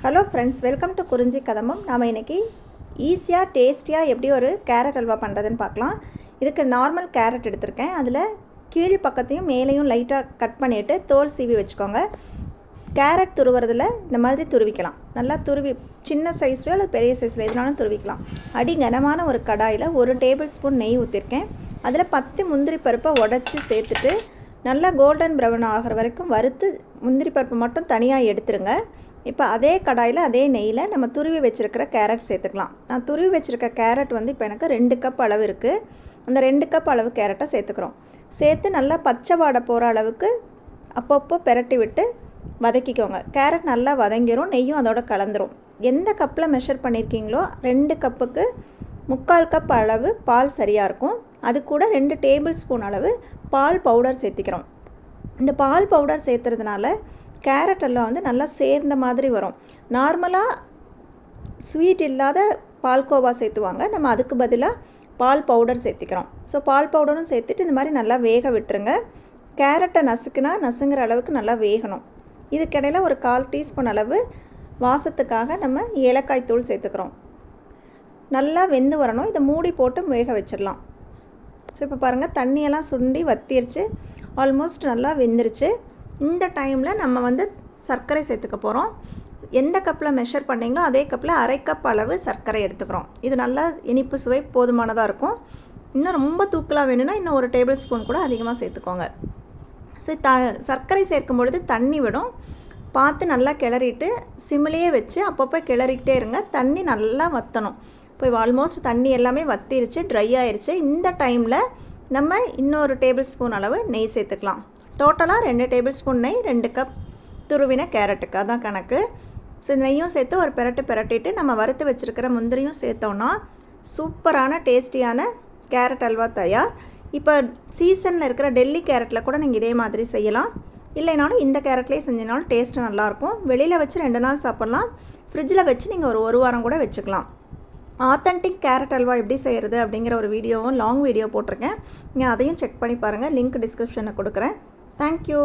Hello friends, welcome to குறிஞ்சி கதம்பம். நாம் இன்றைக்கி ஈஸியாக டேஸ்டியாக எப்படி ஒரு கேரட் அல்வா பண்ணுறதுன்னு பார்க்கலாம். இதுக்கு நார்மல் கேரட் எடுத்திருக்கேன். அதில் கீழ் பக்கத்தையும் மேலேயும் லைட்டாக கட் பண்ணிவிட்டு தோல் சீவி வச்சுக்கோங்க. கேரட் துருவுறதில் இந்த மாதிரி துருவிக்கலாம். நல்லா துருவி சின்ன சைஸ்லையோ இல்லை பெரிய சைஸில் எதுனாலும் துருவிக்கலாம். அடி கனமான ஒரு கடாயில் 1 டேபிள் ஸ்பூன் நெய் ஊற்றிருக்கேன். அதில் 10 முந்திரி பருப்பை உடச்சி சேர்த்துட்டு நல்லா கோல்டன் ப்ரௌன் ஆகிற வரைக்கும் வறுத்து முந்திரி பருப்பு மட்டும் தனியாக எடுத்துருங்க. இப்போ அதே கடாயில் அதே நெய்யில் நம்ம துருவி வச்சுருக்கிற கேரட் சேர்த்துக்கலாம். நான் துருவி வச்சுருக்க கேரட் இப்போ எனக்கு 2 கப் அளவு இருக்குது. அந்த 2 கப் அளவு கேரட்டை சேர்த்துக்கிறோம். சேர்த்து நல்லா பச்சை வாடை போகிற அளவுக்கு அப்பப்போ பெரட்டி விட்டு வதக்கிக்கோங்க. கேரட் நல்லா வதங்கிரும், நெய்யும் அதோட கலந்துரும். எந்த கப்பில் மெஷர் பண்ணியிருக்கீங்களோ 2 கப்புக்கு 3/4 கப் அளவு பால் சரியாக இருக்கும். அது கூட 2 டேபிள் ஸ்பூன் அளவு பால் பவுடர் சேர்த்திக்கிறோம். இந்த பால் பவுடர் சேர்த்துறதுனால கேரட் எல்லாம் நல்லா சேர்ந்த மாதிரி வரும். நார்மலாக ஸ்வீட் இல்லாத பால்கோவா சேர்த்துவாங்க. நம்ம அதுக்கு பதிலாக பால் பவுடர் சேர்த்திக்கிறோம். ஸோ பால் பவுடரும் சேர்த்துட்டு இந்த மாதிரி நல்லா வேக விட்டுருங்க. கேரட்டை நசுங்குற அளவுக்கு நல்லா வேகணும். இதுக்கிடையில் ஒரு 1/4 டீஸ்பூன் அளவு வாசத்துக்காக நம்ம ஏலக்காய் தூள் சேர்த்துக்கிறோம். நல்லா வெந்து வரணும். இதை மூடி போட்டு வேக வச்சிடலாம். ஸோ இப்போ பாருங்கள், தண்ணியெல்லாம் சுண்டி வத்திருச்சு, ஆல்மோஸ்ட் நல்லா வெந்துருச்சு. இந்த டைமில் நம்ம சர்க்கரை சேர்த்துக்க போகிறோம். எந்த கப்பில் மெஷர் பண்ணிங்களோ அதே கப்பில் 1/2 கப் அளவு சர்க்கரை எடுத்துக்கிறோம். இது நல்லா இனிப்பு சுவை போதுமானதாக இருக்கும். இன்னும் ரொம்ப தூக்கலாக வேணும்னா இன்னும் 1 டேபிள் ஸ்பூன் கூட அதிகமாக சேர்த்துக்கோங்க. ஸோ சர்க்கரை சேர்க்கும் பொழுது தண்ணி விடும். பார்த்து நல்லா கிளறிட்டு சிம்லேயே வச்சு அப்பப்போ கிளறிக்கிட்டே இருங்க. தண்ணி நல்லா வற்றணும். இப்போ ஆல்மோஸ்ட் தண்ணி எல்லாமே வற்றிருச்சு, ட்ரை ஆயிடுச்சு. இந்த டைமில் நம்ம இன்னொரு டேபிள் ஸ்பூன் அளவு நெய் சேர்த்துக்கலாம். டோட்டலாக 2 டேபிள் ஸ்பூன் நெய், 2 கப் துருவின கேரட்டுக்கு, அதான் கணக்கு. ஸோ இந்த நெய்யும் சேர்த்து ஒரு பிரட்டிட்டு நம்ம வறுத்து வச்சுருக்கிற முந்திரியும் சேர்த்தோன்னா சூப்பரான டேஸ்டியான கேரட் அல்வா தயார். இப்போ சீசனில் இருக்கிற டெல்லி கேரட்டில் கூட நீங்கள் இதே மாதிரி செய்யலாம். இல்லைனாலும் இந்த கேரட்லேயே செஞ்சினாலும் டேஸ்ட்டு நல்லாயிருக்கும். வெளியில் வச்சு 2 நாள் சாப்பிட்லாம். ஃப்ரிட்ஜில் வச்சு நீங்கள் ஒரு வாரம் கூட வச்சுக்கலாம். ஆத்தென்டிக் கேரட் அல்வா எப்படி செய்கிறது அப்படிங்கிற ஒரு வீடியோவும் லாங் வீடியோ போட்டிருக்கேன். நீங்கள் அதையும் செக் பண்ணி பாருங்கள். லிங்க் டிஸ்கிரிப்ஷனில் கொடுக்குறேன். தேங்க்யூ.